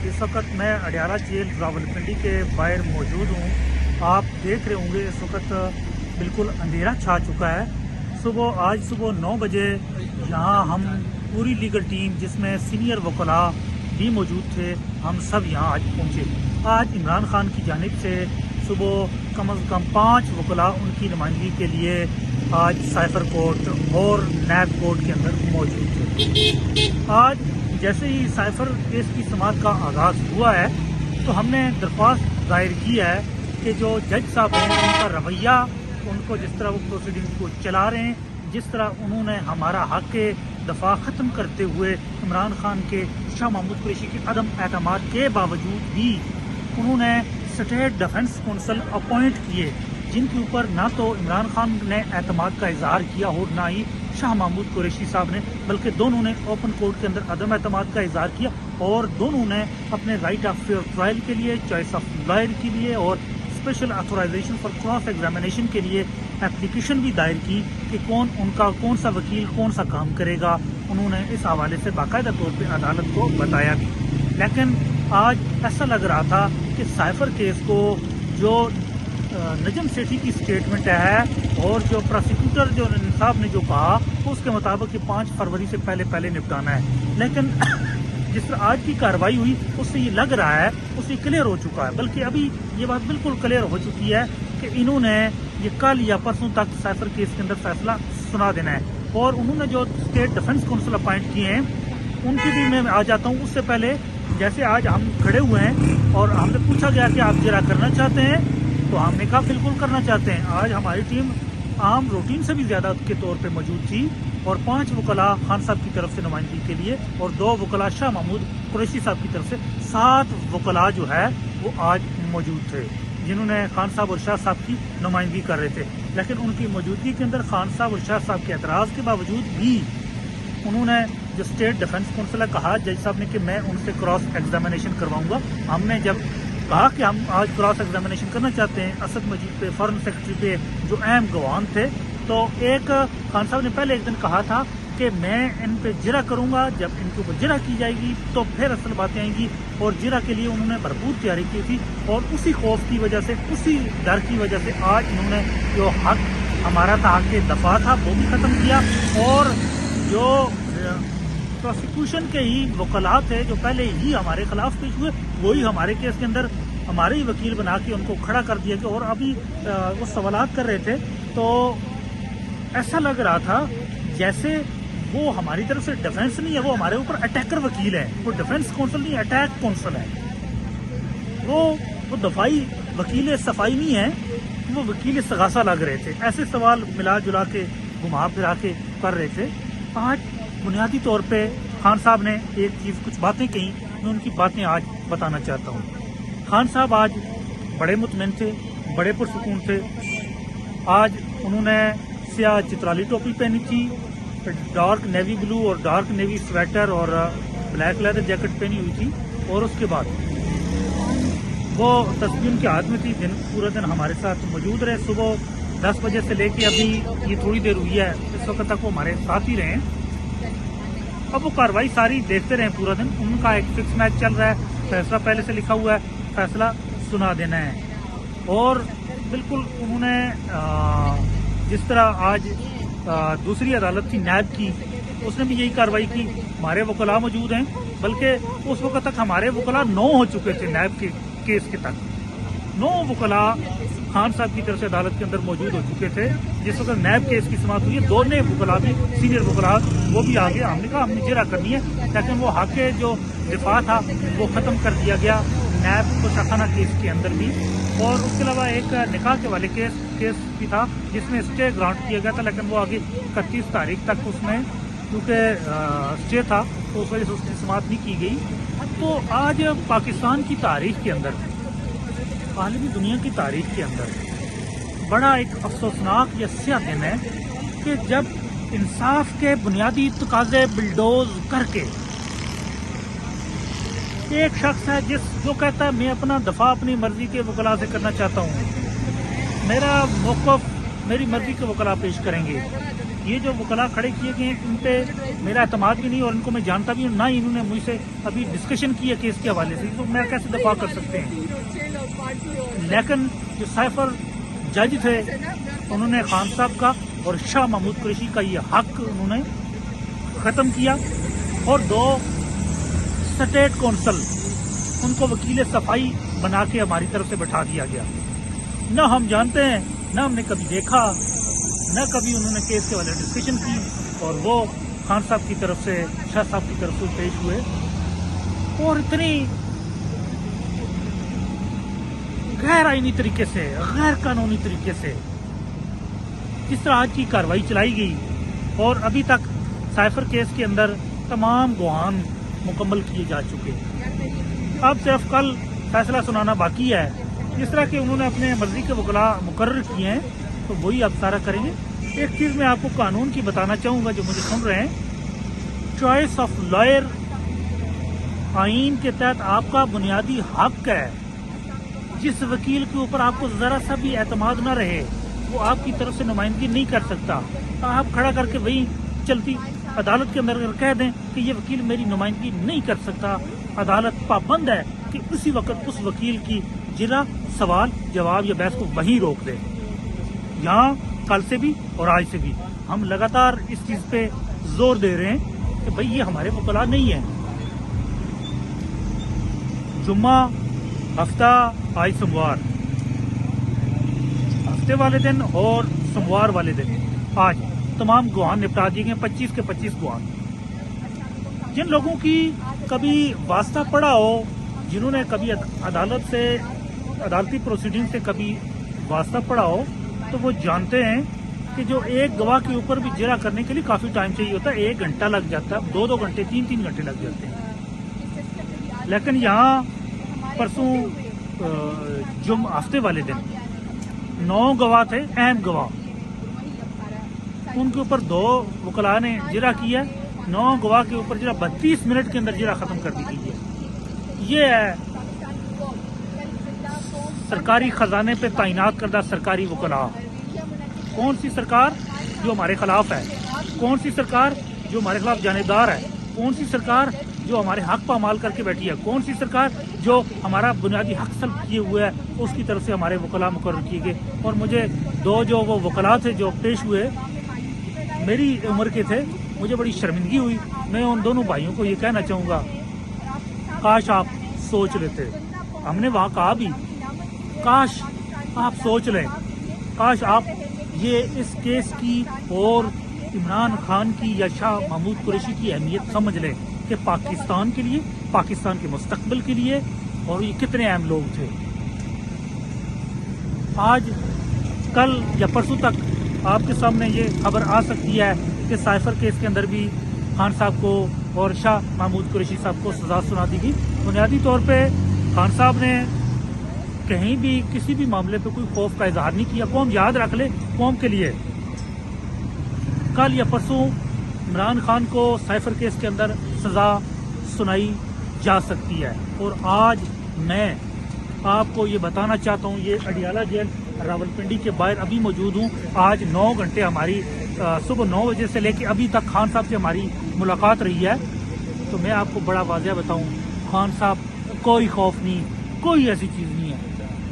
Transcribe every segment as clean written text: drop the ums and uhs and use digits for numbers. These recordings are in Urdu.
اس وقت میں اڈیالہ جیل راولپنڈی کے باہر موجود ہوں۔ آپ دیکھ رہے ہوں گے اس وقت بالکل اندھیرا چھا چکا ہے۔ آج صبح 9 بجے یہاں ہم پوری لیگل ٹیم جس میں سینئر وکلاء بھی موجود تھے، ہم سب یہاں آج پہنچے۔ آج عمران خان کی جانب سے صبح کم از کم 5 وکلاء ان کی نمائندگی کے لیے آج سائفر کورٹ اور نیب کورٹ کے اندر موجود تھے۔ آج جیسے ہی سائفر کیس کی سماعت کا آغاز ہوا ہے تو ہم نے درخواست دائر کی ہے کہ جو جج صاحب ہیں ان کا رویہ، ان کو جس طرح وہ پروسیڈنگ کو چلا رہے ہیں، جس طرح انہوں نے ہمارا حق کے دفاع ختم کرتے ہوئے عمران خان کے شاہ محمود قریشی کے عدم اعتماد کے باوجود بھی انہوں نے اسٹیٹ ڈیفنس کونسل اپوائنٹ کیے، جن کے اوپر نہ تو عمران خان نے اعتماد کا اظہار کیا اور نہ ہی شاہ محمود قریشی صاحب نے، بلکہ دونوں نے اوپن کورٹ کے اندر عدم اعتماد کا اظہار کیا اور دونوں نے اپنے رائٹ آف فیئر ٹرائل کے لیے، چوائس آف لائر کے لیے اور special authorisation for cross examination کے لیے اپلیکیشن بھی دائر کی کہ ان کا کون سا وکیل کون سا کام کرے گا۔ انہوں نے اس حوالے سے باقاعدہ طور پہ عدالت کو بتایا بھی، لیکن آج ایسا لگ رہا تھا کہ سائفر کیس کو جو نجم سیٹھی کی سٹیٹمنٹ ہے اور جو پروسیکیوٹر جو انصاف نے جو کہا اس کے مطابق یہ 5 فروری سے پہلے نپٹانا ہے، لیکن جس طرح آج کی کارروائی ہوئی اس سے یہ لگ رہا ہے، اس سے کلیئر ہو چکا ہے، بلکہ ابھی یہ بات بالکل کلیئر ہو چکی ہے کہ انہوں نے یہ کل یا پرسوں تک سائفر کیس کے اندر فیصلہ سنا دینا ہے۔ اور انہوں نے جو اسٹیٹ ڈیفنس کونسل اپوائنٹ کیے ہیں ان کی بھی میں آ جاتا ہوں۔ اس سے پہلے جیسے آج ہم کھڑے ہوئے ہیں اور ہم نے پوچھا گیا کہ آپ جرا کرنا چاہتے ہیں، تو ہم نے کہا بالکل کرنا چاہتے ہیں۔ آج ہماری ٹیم عام روٹین سے بھی زیادہ کے طور پہ موجود تھی اور 5 وکلاء خان صاحب کی طرف سے نمائندگی کے لیے اور 2 وکلاء شاہ محمود قریشی صاحب کی طرف سے 7 وکلاء جو ہے وہ آج موجود تھے، جنہوں نے خان صاحب اور شاہ صاحب کی نمائندگی کر رہے تھے، لیکن ان کی موجودگی کے اندر خان صاحب اور شاہ صاحب کے اعتراض کے باوجود بھی انہوں نے جو اسٹیٹ ڈیفنس کونسل ہے کہا جج صاحب نے کہ میں ان سے کراس ایگزامینیشن کرواؤں گا۔ ہم نے جب کہا کہ ہم آج کراس ایگزامینیشن کرنا چاہتے ہیں اسد مجید پہ، فارن سیکرٹری پہ جو اہم گواہان تھے، تو ایک خان صاحب نے پہلے ایک دن کہا تھا کہ میں ان پہ جرا کروں گا، جب ان کے اوپر جرا کی جائے گی تو پھر اصل باتیں آئیں گی، اور جرا کے لیے انہوں نے بھرپور تیاری کی تھی، اور اسی خوف کی وجہ سے، اسی ڈر کی وجہ سے آج انہوں نے جو حق ہمارا تھا، حق کے دفاع تھا، وہ بھی ختم کیا، اور جو پروسیکیوشن کے ہی وکلاء تھے جو پہلے ہی ہمارے خلاف پیش ہوئے، وہی ہمارے کیس کے اندر ہمارے ہی وکیل بنا کے ان کو کھڑا کر دیا گیا، اور ابھی وہ سوالات کر رہے تھے تو ایسا لگ رہا تھا جیسے وہ ہماری طرف سے ڈیفنس نہیں ہے، وہ ہمارے اوپر اٹیکر وکیل ہے، وہ ڈیفنس کونسل نہیں، اٹیک کونسل ہے، وہ دفاعی وکیل صفائی نہیں ہے، وہ وکیل استغاثہ لگ رہے تھے، ایسے سوال ملا جلا کے گھما پھرا کے کر رہے تھے۔ آج بنیادی طور پہ خان صاحب نے ایک چیز، کچھ باتیں کہیں، میں ان کی باتیں آج بتانا چاہتا ہوں۔ خان صاحب آج بڑے مطمئن تھے، بڑے پرسکون تھے۔ آج انہوں نے سیاہ چترالی ٹوپی پہنی تھی، ڈارک نیوی بلو اور ڈارک نیوی سویٹر اور بلیک لیدر جیکٹ پہنی ہوئی تھی، اور اس کے بعد وہ تصویر کے ہاتھ میں تھی، پورا دن ہمارے ساتھ موجود رہے، صبح 10 بجے سے لے کے ابھی یہ تھوڑی دیر ہوئی ہے، اس وقت تک وہ ہمارے ساتھ ہی رہے ہیں۔ اب وہ کارروائی ساری دیکھتے رہے پورا دن، ان کا ایک فکس میچ چل رہا ہے، فیصلہ پہلے سے لکھا ہوا ہے، فیصلہ سنا دینا ہے، اور بالکل انہوں نے جس طرح آج دوسری عدالت تھی نیب کی، اس نے بھی یہی کارروائی کی، ہمارے وکلاء موجود ہیں، بلکہ اس وقت تک ہمارے وکلاء 9 ہو چکے تھے، نیب کے کیس کے تک 9 وکلاء خان صاحب کی طرف سے عدالت کے اندر موجود ہو چکے تھے۔ جس وقت نیب کیس کی سماعت ہوئی ہے، 2 نئے وکلاء بھی، سینئر وکلاء، وہ بھی آگے، ہم نے کہا ہم نے جرا کرنی ہے، لیکن وہ حق جو دفاع تھا وہ ختم کر دیا گیا نیب کو شاخانہ کیس کے اندر بھی، اور اس کے علاوہ ایک نکاح کے والے کیس بھی تھا جس میں اسٹے گرانٹ کیا گیا تھا، لیکن وہ آگے 31 تاریخ تک اس میں کیونکہ اسٹے تھا تو اس وجہ سے اس کی سماعت نہیں کی گئی۔ تو آج پاکستان کی تاریخ کے اندر، عالمی دنیا کی تاریخ کے اندر بڑا ایک افسوسناک یا سیاہ دن ہے کہ جب انصاف کے بنیادی تقاضے بلڈوز کر کے ایک شخص ہے جو کہتا ہے میں اپنا دفاع اپنی مرضی کے وکلاء سے کرنا چاہتا ہوں، میرا موقف میری مرضی کے وکلاء پیش کریں گے، یہ جو وکلاء کھڑے کیے گئے ہیں ان پہ میرا اعتماد بھی نہیں اور ان کو میں جانتا بھی ہوں، نہ ہی انہوں نے مجھ سے ابھی ڈسکشن کی ہے کیس کے حوالے سے، تو میں کیسے دفاع کر سکتے ہیں۔ لیکن جو سائفر جج تھے انہوں نے خان صاحب کا اور شاہ محمود قریشی کا یہ حق انہوں نے ختم کیا، اور 2 اسٹیٹ کونسل ان کو وکیل صفائی بنا کے ہماری طرف سے بٹھا دیا گیا۔ نہ ہم جانتے ہیں، نہ ہم نے کبھی دیکھا، نہ کبھی انہوں نے کیس کے والے ڈسکشن کی، اور وہ خان صاحب کی طرف سے، شاہ صاحب کی طرف سے پیش ہوئے اور اتنی غیر آئینی طریقے سے، غیر قانونی طریقے سے جس طرح آج کی کارروائی چلائی گئی، اور ابھی تک سائفر کیس کے اندر تمام گواہان مکمل کیے جا چکے ہیں۔ اب صرف کل فیصلہ سنانا باقی ہے۔ جس طرح کہ انہوں نے اپنے مرضی کے وکلاء مقرر کیے ہیں تو وہی اب سارا کریں گے۔ ایک چیز میں آپ کو قانون کی بتانا چاہوں گا جو مجھے سن رہے ہیں، چوائس آف لائر آئین کے تحت آپ کا بنیادی حق ہے۔ جس وکیل کے اوپر آپ کو ذرا سا بھی اعتماد نہ رہے وہ آپ کی طرف سے نمائندگی نہیں کر سکتا۔ آپ کھڑا کر کے وہی چلتی عدالت کے اندر اگر کہہ دیں کہ یہ وکیل میری نمائندگی نہیں کر سکتا، عدالت پابند ہے کہ اسی وقت اس وکیل کی جرا، سوال، جواب یا بحث کو وہیں روک دے۔ یہاں کل سے بھی اور آج سے بھی ہم لگاتار اس چیز پہ زور دے رہے ہیں کہ بھئی یہ ہمارے وکلاء نہیں ہیں۔ جمعہ، ہفتہ، آج سوموار، ہفتے والے دن اور سوموار والے دن آج تمام گواہان نپٹا دیے گئے، 25 کے 25 گواہان۔ جن لوگوں کی کبھی واسطہ پڑا ہو، جنہوں نے کبھی عدالت سے، عدالتی پروسیڈنگ سے کبھی واسطہ پڑا ہو، تو وہ جانتے ہیں کہ جو ایک گواہ کے اوپر بھی جرا کرنے کے لیے کافی ٹائم چاہیے ہوتا ہے، 1 گھنٹہ لگ جاتا ہے، 2 گھنٹے، 3 گھنٹے لگ جاتے ہیں۔ لیکن یہاں پرسوں ہفتے والے دن 9 گواہ تھے، اہم گواہ، ان کے اوپر 2 وکلاء نے جرا کیا، 9 گواہ کے اوپر جرا 32 منٹ کے اندر جرا ختم کر دی گئی ہے۔ یہ ہے سرکاری خزانے پہ تعینات کردہ سرکاری وکلاء۔ کون سی سرکار جو ہمارے خلاف ہے؟ کون سی سرکار جو ہمارے خلاف جانبدار ہے؟ کون سی سرکار جو ہمارے حق پامال کر کے بیٹھی ہے؟ کون سی سرکار جو ہمارا بنیادی حق سلب کیے ہوئے ہے؟ اس کی طرف سے ہمارے وکلاء مقرر کیے گئے، اور مجھے 2 جو وہ وکلاء تھے جو پیش ہوئے میری عمر کے تھے، مجھے بڑی شرمندگی ہوئی۔ میں ان دونوں بھائیوں کو یہ کہنا چاہوں گا، کاش آپ سوچ لیتے۔ ہم نے وہاں کہا بھی، کاش آپ سوچ لیں، کاش آپ یہ اس کیس کی اور عمران خان کی یا شاہ محمود قریشی کی اہمیت سمجھ لیں کہ پاکستان کے لیے، پاکستان کے مستقبل کے لیے، اور یہ کتنے اہم لوگ تھے۔ آج، کل یا پرسوں تک آپ کے سامنے یہ خبر آ سکتی ہے کہ سائفر کیس کے اندر بھی خان صاحب کو اور شاہ محمود قریشی صاحب کو سزا سنا دی گئی۔ بنیادی طور پہ خان صاحب نے کہیں بھی کسی بھی معاملے پہ کوئی خوف کا اظہار نہیں کیا۔ قوم یاد رکھ لے، قوم کے لیے کل یا پرسوں عمران خان کو سائفر کیس کے اندر سزا سنائی جا سکتی ہے۔ اور آج میں آپ کو یہ بتانا چاہتا ہوں، یہ اڈیالہ جیل راولپنڈی کے باہر ابھی موجود ہوں۔ آج 9 گھنٹے ہماری صبح 9 بجے سے لے کے ابھی تک خان صاحب سے ہماری ملاقات رہی ہے۔ تو میں آپ کو بڑا واضح بتاؤں، خان صاحب کوئی خوف نہیں، کوئی ایسی چیز نہیں ہے۔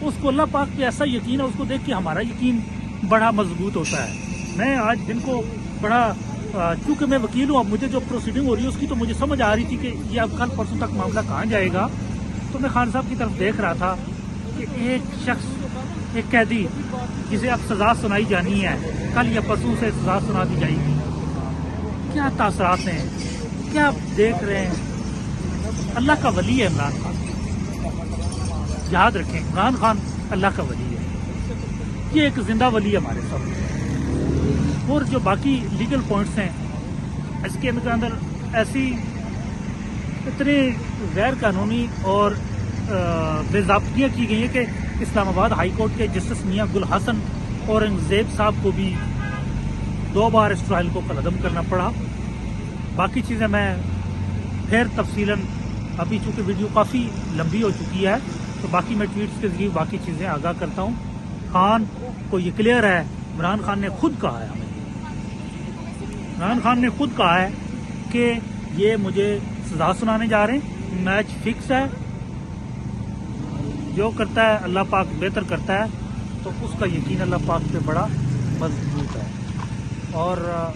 اس کو اللہ پاک پہ ایسا یقین ہے، اس کو دیکھ کے ہمارا یقین بڑا مضبوط ہوتا ہے۔ میں آج دن کو بڑا، چونکہ میں وکیل ہوں، اب مجھے جو پروسیڈنگ ہو رہی ہے اس کی تو مجھے سمجھ آ رہی تھی کہ یہ اب کل پرسوں تک معاملہ کہاں جائے گا۔ تو میں خان صاحب کی طرف دیکھ رہا تھا کہ ایک شخص، ایک قیدی جسے اب سزا سنائی جانی ہے، کل یا پرسوں سے سزا سنا دی جائے گی۔ کیا تاثرات ہیں، کیا آپ دیکھ رہے ہیں؟ اللہ کا ولی ہے عمران خان، یاد رکھیں، عمران خان اللہ کا ولی ہے، یہ ایک زندہ ولی ہے ہمارے سامنے۔ اور جو باقی لیگل پوائنٹس ہیں اس کے اندر ایسی اتنی غیر قانونی اور بے ضابطگیاں کی گئی ہیں کہ اسلام آباد ہائی کورٹ کے جسٹس میاں گل حسن اورنگزیب صاحب کو بھی 2 بار اس ٹرائل کو قلعدم کرنا پڑا۔ باقی چیزیں میں پھر تفصیلاً، ابھی چونکہ ویڈیو کافی لمبی ہو چکی ہے تو باقی میں ٹویٹس کے ذریعے باقی چیزیں آگاہ کرتا ہوں۔ خان کو یہ کلیئر ہے، عمران خان نے خود کہا ہے ہمیں عمران خان نے خود کہا ہے کہ یہ مجھے سزا سنانے جا رہے ہیں، میچ فکس ہے، جو کرتا ہے اللہ پاک بہتر کرتا ہے، تو اس کا یقین اللہ پاک پہ بڑا مضبوط ہے۔ اور